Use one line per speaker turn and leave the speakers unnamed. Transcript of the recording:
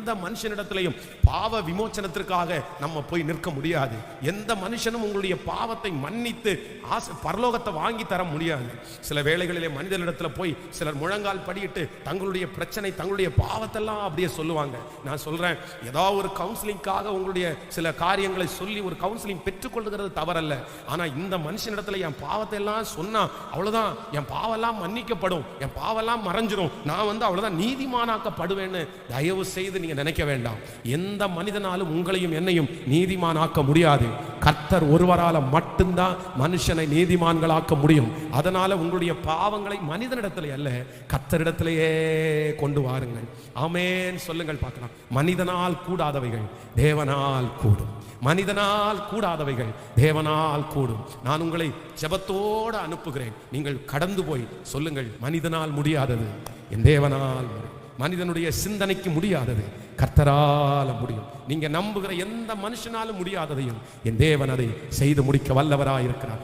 எந்த மனுஷனிடத்திலையும் பாவ விமோச்சனத்திற்காக நம்ம போய் நிற்க முடியாது. எந்த மனுஷனும் உங்களுடைய பாவத்தை மன்னித்து பரலோகத்தை வாங்கி தர முடியாது. சில வேளைகளிலே மனிதனிடத்துல போய் சிலர் முழங்கால் படியிட்டு தங்களுடைய பிரச்சனை, தங்களுடைய பாவத்தெல்லாம் அப்படியே சொல்லுவாங்க. நான் சொல்றேன், ஏதாவது ஒரு கவுன்சிலிங்காக உங்களுடைய சில காரியங்களை சொல்லி ஒரு கவுன்சிலிங் பெற்றுக்கொள்ளுகிறது தவறல்ல. ஆனா இந்த மனுஷனிடத்துல என் பாவத்தை எல்லாம் சொன்னா அவ்வளவுதான், என் பாவெல்லாம் மன்னிக்கப்படும், என் பாவெல்லாம் மறைஞ்சிரும், நான் அவ்வளவுதான் நீதிமானாக்கப்படுவேன்னு தயவு செய்து நீங்க நினைக்க வேண்டாம். எந்த மனிதனாலும் உங்களையும் என்னையும் நீதிமானாக்க முடியாது. கர்த்தர் ஒருவரால மட்டும்தான் மனுஷனை நீதிமான்களாக்க முடியும். அதனால உங்களுடைய பாவங்களை மனிதனிடத்திலே அல்ல, கர்த்தரிடத்திலேயே கொண்டு வாருங்கள். ஆமென் சொல்லுங்கள் பார்க்கலாம். மனிதனால் கூடாதவைகள் தேவனால் கூடும், மனிதனால் கூடாதவைகள் தேவனால் கூடும். நான் உங்களை ஜெபத்தோடு அனுப்புகிறேன். நீங்கள் கடந்து போய் சொல்லுங்கள், மனிதனால் முடியாதது என் தேவனால், மனிதனுடைய சிந்தனைக்கு முடியாதது கர்த்தரால முடியும். நீங்க நம்புகிற எந்த மனுஷனாலும் முடியாததையும் என் தேவன் அதை செய்து முடிக்க வல்லவராயிருக்கிறார்.